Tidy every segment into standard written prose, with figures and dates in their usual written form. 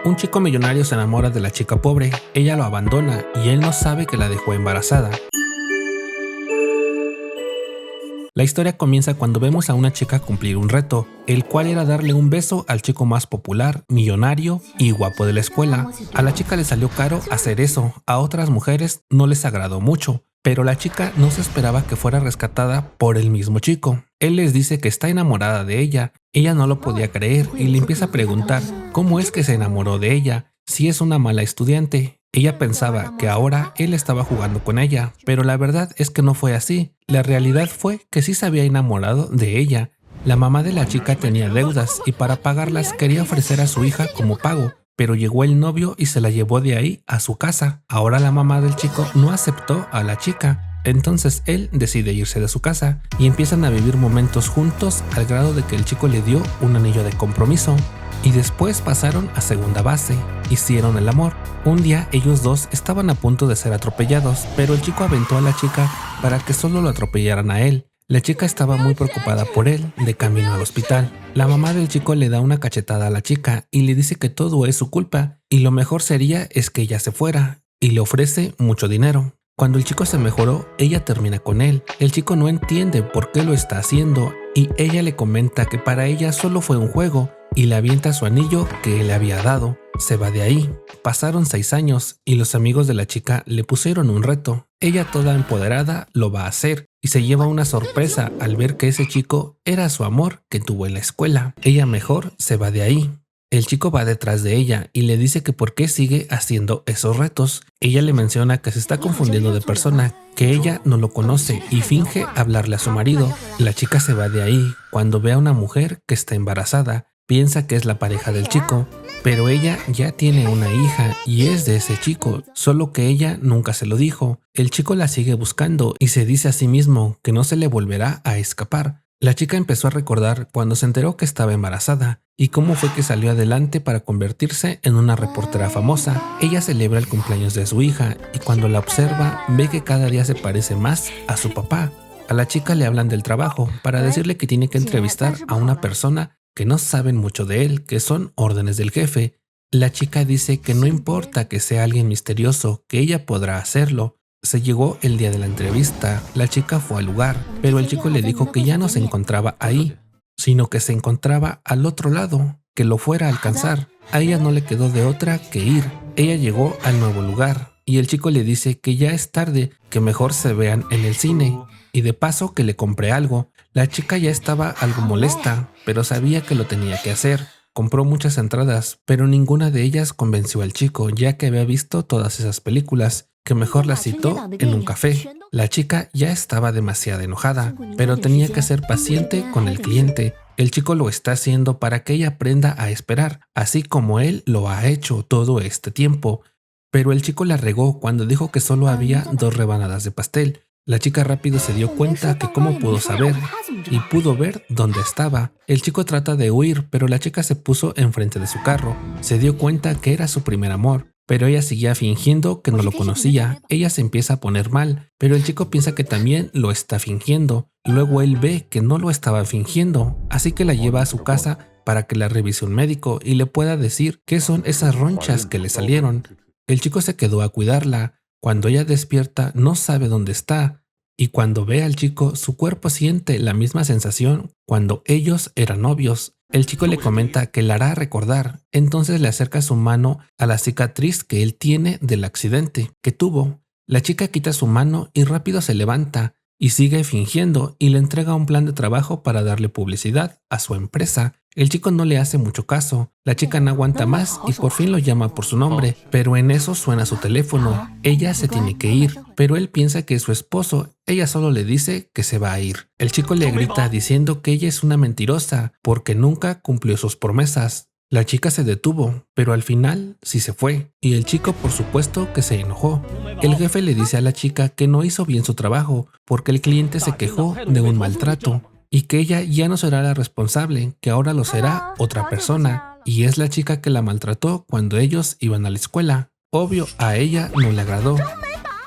Un chico millonario se enamora de la chica pobre, ella lo abandona y él no sabe que la dejó embarazada. La historia comienza cuando vemos a una chica cumplir un reto, el cual era darle un beso al chico más popular, millonario y guapo de la escuela. A la chica le salió caro hacer eso, a otras mujeres no les agradó mucho, pero la chica no se esperaba que fuera rescatada por el mismo chico. Él les dice que está enamorada de ella no lo podía creer y le empieza a preguntar cómo es que se enamoró de ella, si es una mala estudiante. Ella pensaba que ahora él estaba jugando con ella, pero la verdad es que no fue así. La realidad fue que sí se había enamorado de ella. La mamá de la chica tenía deudas y para pagarlas quería ofrecer a su hija como pago, pero llegó el novio y se la llevó de ahí a su casa. Ahora la mamá del chico no aceptó a la chica. Entonces él decide irse de su casa y empiezan a vivir momentos juntos al grado de que el chico le dio un anillo de compromiso. Y después pasaron a segunda base, hicieron el amor. Un día ellos dos estaban a punto de ser atropellados, pero el chico aventó a la chica para que solo lo atropellaran a él. La chica estaba muy preocupada por él, de camino al hospital. La mamá del chico le da una cachetada a la chica y le dice que todo es su culpa y lo mejor sería es que ella se fuera, y le ofrece mucho dinero. Cuando el chico se mejoró, ella termina con él. El chico no entiende por qué lo está haciendo y ella le comenta que para ella solo fue un juego y le avienta su anillo que él le había dado. Se va de ahí. Pasaron 6 años y los amigos de la chica le pusieron un reto. Ella toda empoderada lo va a hacer y se lleva una sorpresa al ver que ese chico era su amor que tuvo en la escuela. Ella mejor se va de ahí. El chico va detrás de ella y le dice que por qué sigue haciendo esos retos. Ella le menciona que se está confundiendo de persona, que ella no lo conoce y finge hablarle a su marido. La chica se va de ahí cuando ve a una mujer que está embarazada. Piensa que es la pareja del chico, pero ella ya tiene una hija y es de ese chico, solo que ella nunca se lo dijo. El chico la sigue buscando y se dice a sí mismo que no se le volverá a escapar. La chica empezó a recordar cuando se enteró que estaba embarazada y cómo fue que salió adelante para convertirse en una reportera famosa. Ella celebra el cumpleaños de su hija y cuando la observa ve que cada día se parece más a su papá. A la chica le hablan del trabajo para decirle que tiene que entrevistar a una persona que no saben mucho de él, que son órdenes del jefe. La chica dice que no importa que sea alguien misterioso, que ella podrá hacerlo. Se llegó el día de la entrevista, la chica fue al lugar, pero el chico le dijo que ya no se encontraba ahí, sino que se encontraba al otro lado, que lo fuera a alcanzar. A ella no le quedó de otra que ir. Ella llegó al nuevo lugar y el chico le dice que ya es tarde, que mejor se vean en el cine y de paso que le compre algo. La chica ya estaba algo molesta, pero sabía que lo tenía que hacer. Compró muchas entradas, pero ninguna de ellas convenció al chico, ya que había visto todas esas películas, que mejor las citó en un café. La chica ya estaba demasiado enojada, pero tenía que ser paciente con el cliente. El chico lo está haciendo para que ella aprenda a esperar, así como él lo ha hecho todo este tiempo. Pero el chico la regó cuando dijo que solo había 2 rebanadas de pastel. La chica rápido se dio cuenta que cómo pudo saber y pudo ver dónde estaba. El chico trata de huir, pero la chica se puso enfrente de su carro. Se dio cuenta que era su primer amor, pero ella seguía fingiendo que no lo conocía. Ella se empieza a poner mal, pero el chico piensa que también lo está fingiendo. Luego él ve que no lo estaba fingiendo, así que la lleva a su casa para que la revise un médico y le pueda decir qué son esas ronchas que le salieron. El chico se quedó a cuidarla. Cuando ella despierta, no sabe dónde está, y cuando ve al chico, su cuerpo siente la misma sensación cuando ellos eran novios. El chico le comenta que la hará recordar, entonces le acerca su mano a la cicatriz que él tiene del accidente que tuvo. La chica quita su mano y rápido se levanta y sigue fingiendo y le entrega un plan de trabajo para darle publicidad a su empresa. El chico no le hace mucho caso. La chica no aguanta más y por fin lo llama por su nombre, pero en eso suena su teléfono. Ella se tiene que ir, pero él piensa que es su esposo. Ella solo le dice que se va a ir. El chico le grita diciendo que ella es una mentirosa porque nunca cumplió sus promesas. La chica se detuvo, pero al final sí se fue, y el chico por supuesto que se enojó. El jefe le dice a la chica que no hizo bien su trabajo porque el cliente se quejó de un maltrato y que ella ya no será la responsable, que ahora lo será otra persona, y es la chica que la maltrató cuando ellos iban a la escuela. Obvio, a ella no le agradó.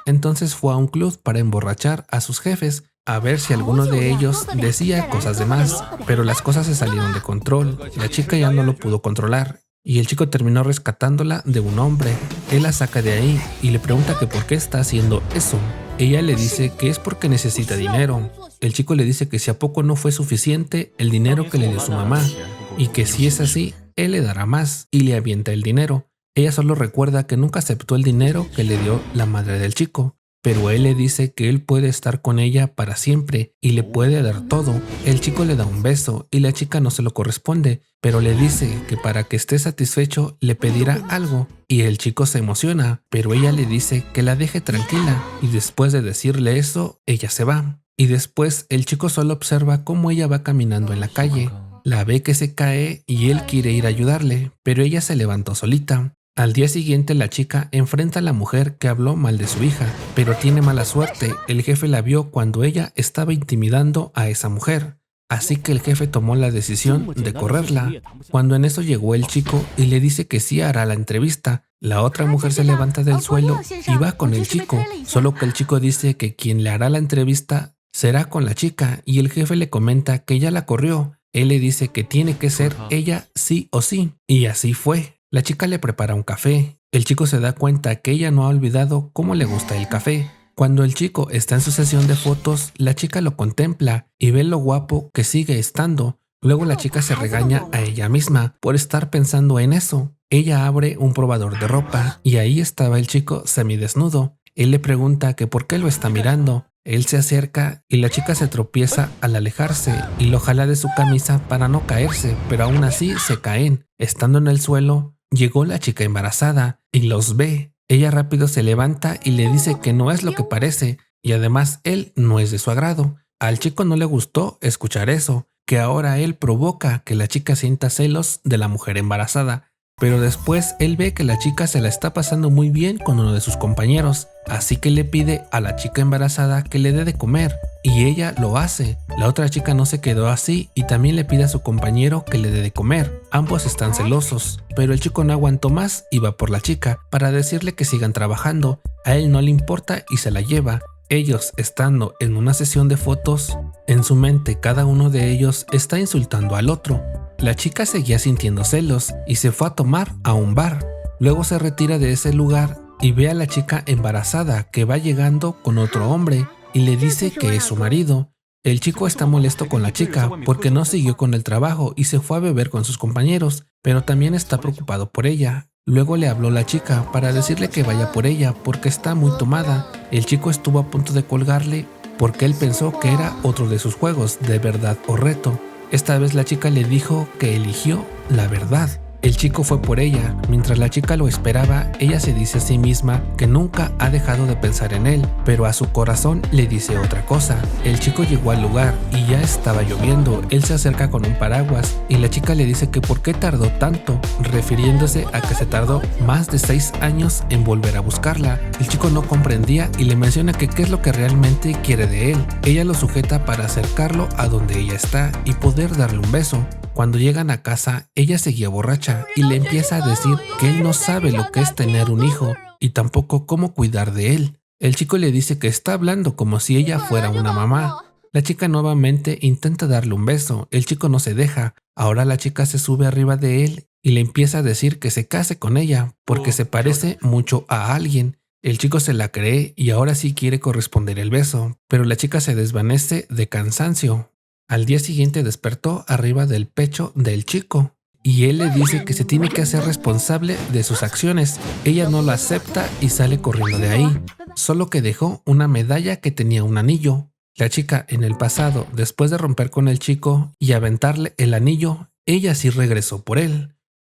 Entonces fue a un club para emborrachar a sus jefes, a ver si alguno de ellos decía cosas de más, pero las cosas se salieron de control. La chica ya no lo pudo controlar y el chico terminó rescatándola de un hombre. Él la saca de ahí y le pregunta que por qué está haciendo eso. Ella le dice que es porque necesita dinero. El chico le dice que si a poco no fue suficiente el dinero que le dio su mamá, y que si es así, él le dará más, y le avienta el dinero. Ella solo recuerda que nunca aceptó el dinero que le dio la madre del chico, pero él le dice que él puede estar con ella para siempre y le puede dar todo. El chico le da un beso y la chica no se lo corresponde, pero le dice que para que esté satisfecho le pedirá algo, y el chico se emociona, pero ella le dice que la deje tranquila, y después de decirle eso, ella se va. Y después el chico solo observa cómo ella va caminando en la calle. La ve que se cae y él quiere ir a ayudarle, pero ella se levantó solita. Al día siguiente la chica enfrenta a la mujer que habló mal de su hija, pero tiene mala suerte. El jefe la vio cuando ella estaba intimidando a esa mujer, así que el jefe tomó la decisión de correrla. Cuando en eso llegó el chico y le dice que sí hará la entrevista, la otra mujer se levanta del suelo y va con el chico, solo que el chico dice que quien le hará la entrevista será con la chica, y el jefe le comenta que ya la corrió. Él le dice que tiene que ser ella sí o sí, y así fue. La chica le prepara un café. El chico se da cuenta que ella no ha olvidado cómo le gusta el café. Cuando el chico está en su sesión de fotos, la chica lo contempla y ve lo guapo que sigue estando. Luego la chica se regaña a ella misma por estar pensando en eso. Ella abre un probador de ropa y ahí estaba el chico semidesnudo. Él le pregunta que por qué lo está mirando. Él se acerca y la chica se tropieza al alejarse y lo jala de su camisa para no caerse, pero aún así se caen. Estando en el suelo, llegó la chica embarazada y los ve. Ella rápido se levanta y le dice que no es lo que parece, y además él no es de su agrado. Al chico no le gustó escuchar eso, que ahora él provoca que la chica sienta celos de la mujer embarazada. Pero después él ve que la chica se la está pasando muy bien con uno de sus compañeros, así que le pide a la chica embarazada que le dé de comer, y ella lo hace. La otra chica no se quedó así y también le pide a su compañero que le dé de comer. Ambos están celosos, pero el chico no aguantó más y va por la chica para decirle que sigan trabajando. A él no le importa y se la lleva. Ellos, estando en una sesión de fotos, en su mente cada uno de ellos está insultando al otro. La chica seguía sintiendo celos y se fue a tomar a un bar. Luego se retira de ese lugar y ve a la chica embarazada que va llegando con otro hombre y le dice que es su marido. El chico está molesto con la chica porque no siguió con el trabajo y se fue a beber con sus compañeros, pero también está preocupado por ella. Luego le habló la chica para decirle que vaya por ella porque está muy tomada. El chico estuvo a punto de colgarle porque él pensó que era otro de sus juegos de verdad o reto. Esta vez la chica le dijo que eligió la verdad. El chico fue por ella. Mientras la chica lo esperaba, ella se dice a sí misma que nunca ha dejado de pensar en él, pero a su corazón le dice otra cosa. El chico llegó al lugar y ya estaba lloviendo. Él se acerca con un paraguas y la chica le dice que por qué tardó tanto, refiriéndose a que se tardó más de 6 años en volver a buscarla. El chico no comprendía y le menciona que qué es lo que realmente quiere de él. Ella lo sujeta para acercarlo a donde ella está y poder darle un beso. Cuando llegan a casa, ella seguía borracha y le empieza a decir que él no sabe lo que es tener un hijo y tampoco cómo cuidar de él. El chico le dice que está hablando como si ella fuera una mamá. La chica nuevamente intenta darle un beso. El chico no se deja. Ahora la chica se sube arriba de él y le empieza a decir que se case con ella porque se parece mucho a alguien. El chico se la cree y ahora sí quiere corresponder el beso, pero la chica se desvanece de cansancio. Al día siguiente despertó arriba del pecho del chico y él le dice que se tiene que hacer responsable de sus acciones. Ella no lo acepta y sale corriendo de ahí, solo que dejó una medalla que tenía un anillo. La chica en el pasado, después de romper con el chico y aventarle el anillo, ella sí regresó por él.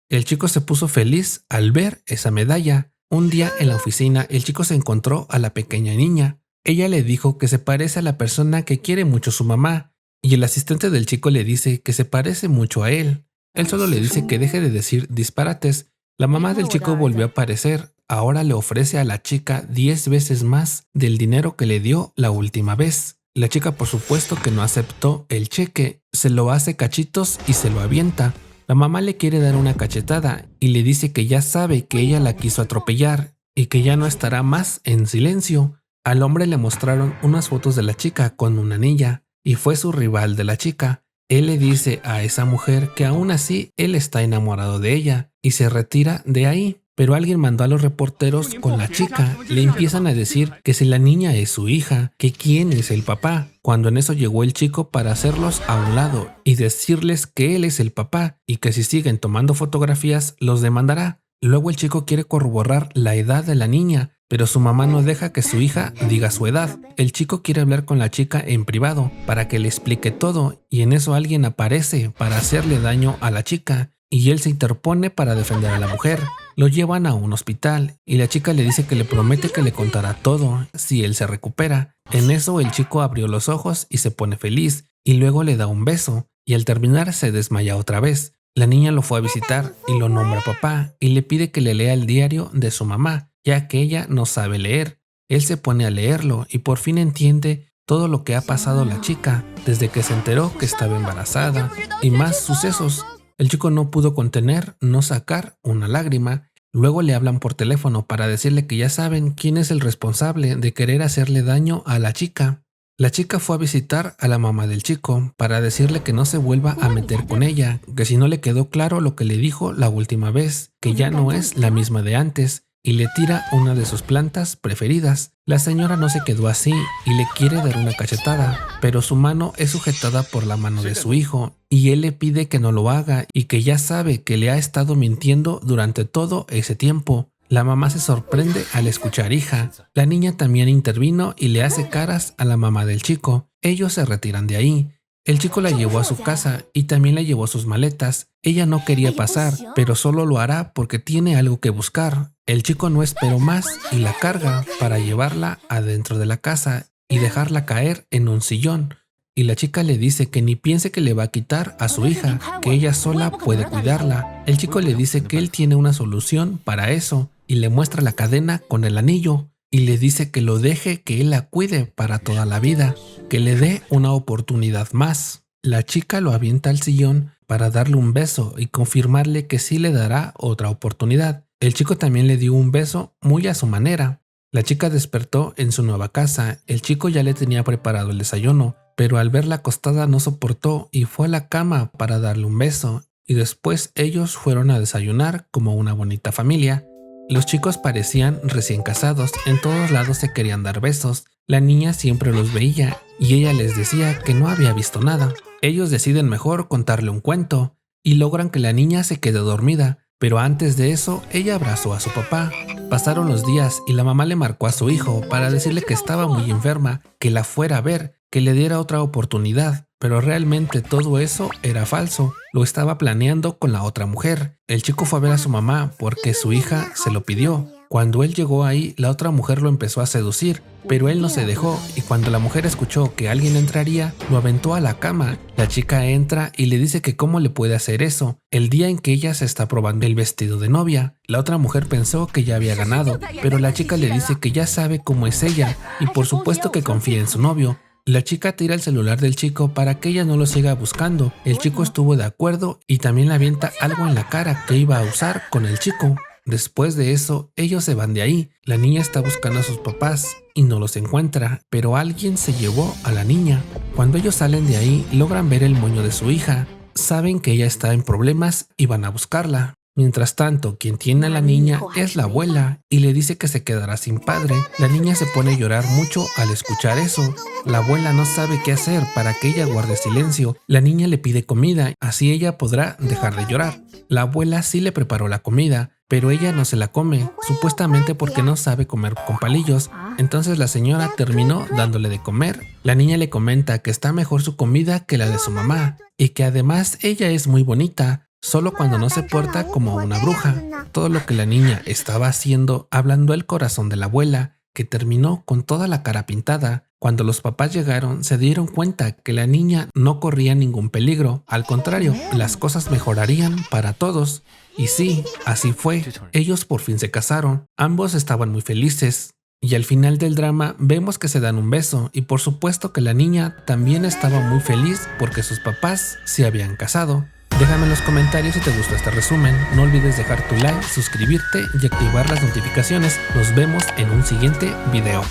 El chico se puso feliz al ver esa medalla. Un día en la oficina el chico se encontró a la pequeña niña. Ella le dijo que se parece a la persona que quiere mucho su mamá. Y el asistente del chico le dice que se parece mucho a él. Él solo le dice que deje de decir disparates. La mamá del chico volvió a aparecer. Ahora le ofrece a la chica 10 veces más del dinero que le dio la última vez. La chica por supuesto que no aceptó el cheque. Se lo hace cachitos y se lo avienta. La mamá le quiere dar una cachetada y le dice que ya sabe que ella la quiso atropellar y que ya no estará más en silencio. Al hombre le mostraron unas fotos de la chica con una niña. Y fue su rival de la chica. Él le dice a esa mujer que aún así él está enamorado de ella y se retira de ahí. Pero alguien mandó a los reporteros con la chica, le empiezan a decir que si la niña es su hija, que quién es el papá, cuando en eso llegó el chico para hacerlos a un lado y decirles que él es el papá y que si siguen tomando fotografías los demandará. Luego el chico quiere corroborar la edad de la niña, pero su mamá no deja que su hija diga su edad. El chico quiere hablar con la chica en privado para que le explique todo y en eso alguien aparece para hacerle daño a la chica y él se interpone para defender a la mujer. Lo llevan a un hospital y la chica le dice que le promete que le contará todo si él se recupera. En eso el chico abrió los ojos y se pone feliz y luego le da un beso y al terminar se desmaya otra vez. La niña lo fue a visitar y lo nombra papá y le pide que le lea el diario de su mamá, ya que ella no sabe leer. Él se pone a leerlo y por fin entiende todo lo que ha pasado la chica desde que se enteró que estaba embarazada y más sucesos. El chico no pudo contener no sacar una lágrima. Luego le hablan por teléfono para decirle que ya saben quién es el responsable de querer hacerle daño a la chica. La chica fue a visitar a la mamá del chico para decirle que no se vuelva a meter con ella, que si no le quedó claro lo que le dijo la última vez, que ya no es la misma de antes, y le tira una de sus plantas preferidas. La señora no se quedó así y le quiere dar una cachetada, pero su mano es sujetada por la mano de su hijo y él le pide que no lo haga y que ya sabe que le ha estado mintiendo durante todo ese tiempo. La mamá se sorprende al escuchar hija. La niña también intervino y le hace caras a la mamá del chico. Ellos se retiran de ahí. El chico la llevó a su casa y también le llevó sus maletas. Ella no quería pasar, pero solo lo hará porque tiene algo que buscar. El chico no esperó más y la carga para llevarla adentro de la casa y dejarla caer en un sillón. Y la chica le dice que ni piense que le va a quitar a su hija, que ella sola puede cuidarla. El chico le dice que él tiene una solución para eso y le muestra la cadena con el anillo y le dice que lo deje, que él la cuide para toda la vida, que le dé una oportunidad más. La chica lo avienta al sillón para darle un beso y confirmarle que sí le dará otra oportunidad. El chico también le dio un beso muy a su manera. La chica despertó en su nueva casa. El chico ya le tenía preparado el desayuno, pero al verla acostada no soportó y fue a la cama para darle un beso. Y después ellos fueron a desayunar como una bonita familia. Los chicos parecían recién casados, en todos lados se querían dar besos. La niña siempre los veía y ella les decía que no había visto nada. Ellos deciden mejor contarle un cuento y logran que la niña se quede dormida, pero antes de eso ella abrazó a su papá. Pasaron los días y la mamá le marcó a su hijo para decirle que estaba muy enferma, que la fuera a ver, que le diera otra oportunidad. Pero realmente todo eso era falso, lo estaba planeando con la otra mujer. El chico fue a ver a su mamá porque su hija se lo pidió. Cuando él llegó ahí, la otra mujer lo empezó a seducir, pero él no se dejó y cuando la mujer escuchó que alguien entraría, lo aventó a la cama. La chica entra y le dice que cómo le puede hacer eso, el día en que ella se está probando el vestido de novia. La otra mujer pensó que ya había ganado, pero la chica le dice que ya sabe cómo es ella y por supuesto que confía en su novio. La chica tira el celular del chico para que ella no lo siga buscando. El chico estuvo de acuerdo y también le avienta algo en la cara que iba a usar con el chico. Después de eso, ellos se van de ahí. La niña está buscando a sus papás y no los encuentra, pero alguien se llevó a la niña. Cuando ellos salen de ahí, logran ver el moño de su hija. Saben que ella está en problemas y van a buscarla. Mientras tanto, quien tiene a la niña es la abuela y le dice que se quedará sin padre. La niña se pone a llorar mucho al escuchar eso. La abuela no sabe qué hacer para que ella guarde silencio. La niña le pide comida, así ella podrá dejar de llorar. La abuela sí le preparó la comida, pero ella no se la come, supuestamente porque no sabe comer con palillos. Entonces la señora terminó dándole de comer. La niña le comenta que está mejor su comida que la de su mamá y que además ella es muy bonita, solo cuando no se porta como una bruja. Todo lo que la niña estaba haciendo hablando el corazón de la abuela, que terminó con toda la cara pintada. Cuando los papás llegaron, se dieron cuenta que la niña no corría ningún peligro. Al contrario, las cosas mejorarían para todos. Y sí, así fue. Ellos por fin se casaron. Ambos estaban muy felices. Y al final del drama vemos que se dan un beso y por supuesto que la niña también estaba muy feliz porque sus papás se habían casado. Déjame en los comentarios si te gustó este resumen. No olvides dejar tu like, suscribirte y activar las notificaciones. Nos vemos en un siguiente video.